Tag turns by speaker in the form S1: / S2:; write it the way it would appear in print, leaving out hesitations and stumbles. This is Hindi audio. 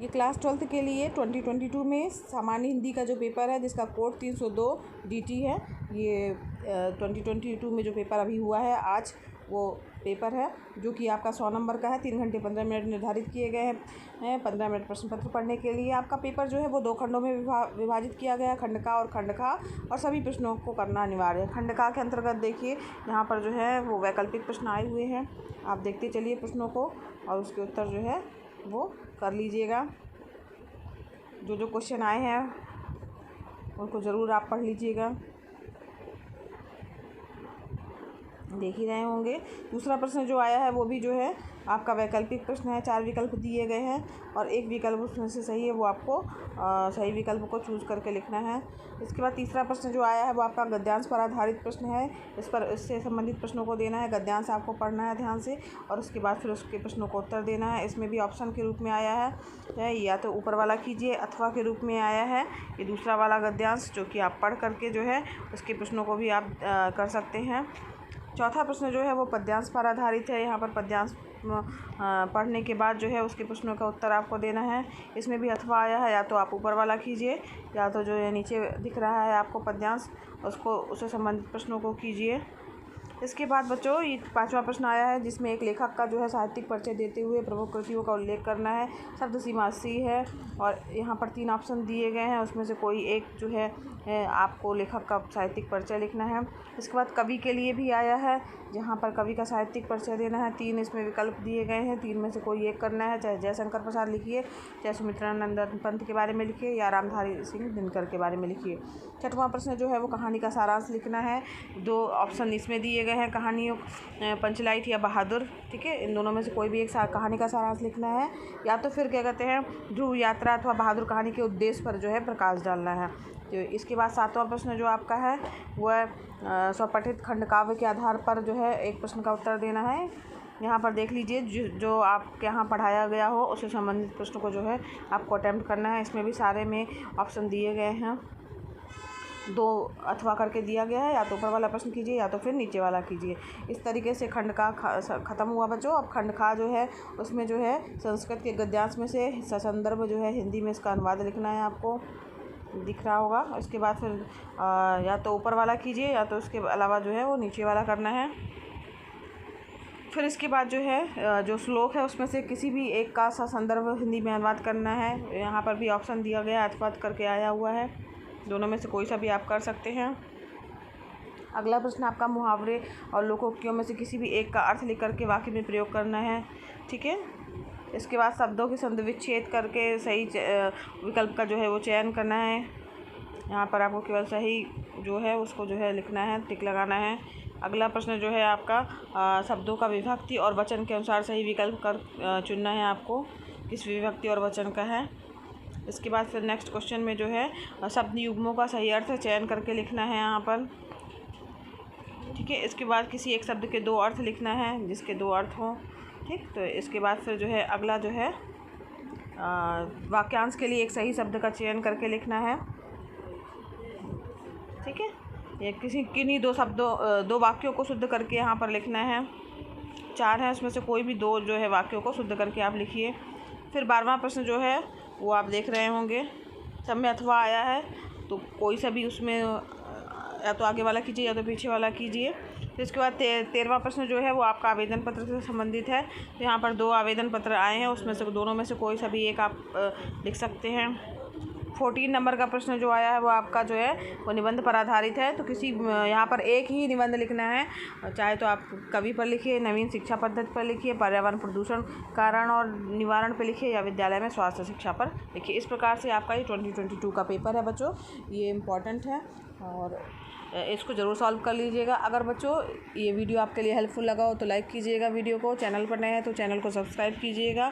S1: ये क्लास 12th के लिए 2022 में सामान्य हिंदी का जो पेपर है जिसका कोड 302 DT है। ये 2022 में जो पेपर अभी हुआ है आज वो पेपर है जो कि आपका 100 नंबर का है। 3 घंटे 15 मिनट निर्धारित किए गए हैं। 15 मिनट प्रश्न पत्र पढ़ने के लिए आपका पेपर जो है वो 2 खंडों में विभाजित किया गया है, खंड का और खंड खा, और सभी प्रश्नों को करना अनिवार्य है। खंड का के अंतर्गत देखिए यहाँ पर जो है वो वैकल्पिक प्रश्न आए हुए हैं। आप देखते चलिए प्रश्नों को और उसके उत्तर जो है वो कर लीजिएगा। जो क्वेश्चन आए हैं उनको ज़रूर आप पढ़ लीजिएगा, देख ही रहे होंगे। दूसरा प्रश्न जो आया है वो भी जो है आपका वैकल्पिक प्रश्न है। 4 विकल्प दिए गए हैं और एक विकल्प उसमें से सही है, वो आपको सही विकल्प को चूज़ करके लिखना है। इसके बाद तीसरा प्रश्न जो आया है वो आपका गद्यांश पर आधारित प्रश्न है। इससे संबंधित प्रश्नों को देना है, गद्यांश आपको पढ़ना है ध्यान से और उसके बाद फिर उसके प्रश्नों को उत्तर देना है। इसमें भी ऑप्शन के रूप में आया है, या तो ऊपर वाला कीजिए अथवा के रूप में आया है ये दूसरा वाला गद्यांश, जो कि आप पढ़ करके जो है उसके प्रश्नों को भी आप कर सकते हैं। चौथा प्रश्न जो है वो पद्यांश पर आधारित है। यहाँ पर पद्यांश पढ़ने के बाद जो है उसके प्रश्नों का उत्तर आपको देना है। इसमें भी अथवा आया है, या तो आप ऊपर वाला कीजिए या तो जो है नीचे दिख रहा है आपको पद्यांश उससे संबंधित प्रश्नों को कीजिए। इसके बाद बच्चों ये 5वां प्रश्न आया है जिसमें एक लेखक का जो है साहित्यिक परिचय देते हुए प्रमुख कृतियों का उल्लेख करना है। शब्द सीमा 80 है और यहाँ पर 3 ऑप्शन दिए गए हैं, उसमें से कोई एक जो है आपको लेखक का साहित्यिक परिचय लिखना है। इसके बाद कवि के लिए भी आया है जहाँ पर कवि का साहित्यिक परिचय देना है। 3 इसमें विकल्प दिए गए हैं, 3 में से कोई एक करना है, चाहे जयशंकर प्रसाद लिखिए, चाहे सुमित्रानंद पंत के बारे में लिखिए या रामधारी सिंह दिनकर के बारे में लिखिए। 6वां प्रश्न जो है वो कहानी का सारांश लिखना है। 2 ऑप्शन इसमें दिए गए हैं, कहानियों पंचलाइट या बहादुर, ठीक है। इन दोनों में से कोई भी एक कहानी का सारांश लिखना है, या तो फिर क्या कहते हैं ध्रुव यात्रा अथवा बहादुर कहानी के उद्देश्य पर जो है प्रकाश डालना है। तो इसके बाद 7वां प्रश्न जो आपका है वह स्वपठित खंड काव्य के आधार पर जो है एक प्रश्न का उत्तर देना है। यहाँ पर देख लीजिए जो आपके यहाँ पढ़ाया गया हो उससे संबंधित प्रश्न को जो है आपको अटेम्प्ट करना है। इसमें भी सारे में ऑप्शन दिए गए हैं, 2 अथवा करके दिया गया है, या तो ऊपर वाला प्रश्न कीजिए या तो फिर नीचे वाला कीजिए। इस तरीके से खंड का ख़त्म हुआ बच्चों। अब खंड खा जो है उसमें जो है संस्कृत के गद्यांश में से संदर्भ जो है हिंदी में इसका अनुवाद लिखना है, आपको दिख रहा होगा। इसके बाद फिर या तो ऊपर वाला कीजिए या तो उसके अलावा जो है वो नीचे वाला करना है। फिर इसके बाद जो है जो श्लोक है उसमें से किसी भी एक का संदर्भ हिंदी में अनुवाद करना है। यहाँ पर भी ऑप्शन दिया गया है, अनुवाद करके आया हुआ है, दोनों में से कोई सा भी आप कर सकते हैं। अगला प्रश्न आपका मुहावरे और लोकोक्तियों में से किसी भी एक का अर्थ लिख करके वाक्य में प्रयोग करना है, ठीक है। इसके बाद शब्दों के संधि विच्छेद करके सही विकल्प का जो है वो चयन करना है। यहाँ पर आपको केवल सही जो है उसको जो है लिखना है, टिक लगाना है। अगला प्रश्न जो है आपका शब्दों का विभक्ति और वचन के अनुसार सही विकल्प कर चुनना है आपको, किस विभक्ति और वचन का है। इसके बाद फिर नेक्स्ट क्वेश्चन में जो है शब्द युग्मों का सही अर्थ चयन करके लिखना है यहाँ पर, ठीक है। इसके बाद किसी एक शब्द के 2 अर्थ लिखना है जिसके 2 अर्थ हों, ठीक। तो इसके बाद फिर जो है अगला जो है वाक्यांश के लिए एक सही शब्द का चयन करके लिखना है, ठीक है। ये किन्हीं 2 वाक्यों को शुद्ध करके यहाँ पर लिखना है। 4 हैं उसमें से कोई भी 2 जो है वाक्यों को शुद्ध करके आप लिखिए। फिर 12वां प्रश्न जो है वो आप देख रहे होंगे, सब में अथवा आया है तो कोई सा भी उसमें या तो आगे वाला कीजिए या तो पीछे वाला कीजिए। तो इसके बाद 13वां प्रश्न जो है वो आपका आवेदन पत्र से संबंधित है। तो यहाँ पर 2 आवेदन पत्र आए हैं, उसमें से दोनों में से कोई सा भी एक आप लिख सकते हैं। 14 नंबर का प्रश्न जो आया है वो आपका जो है वो निबंध पर आधारित है। तो किसी यहाँ पर एक ही निबंध लिखना है, चाहे तो आप कवि पर लिखिए, नवीन शिक्षा पद्धति पर लिखिए, पर्यावरण प्रदूषण कारण और निवारण पर लिखिए, या विद्यालय में स्वास्थ्य शिक्षा पर लिखिए। इस प्रकार से आपका ये 2022 का पेपर है बच्चों, ये इम्पॉर्टेंट है और इसको ज़रूर सॉल्व कर लीजिएगा। अगर बच्चों ये वीडियो आपके लिए हेल्पफुल लगा हो तो लाइक कीजिएगा वीडियो को, चैनल पर नए हैं तो चैनल को सब्सक्राइब कीजिएगा।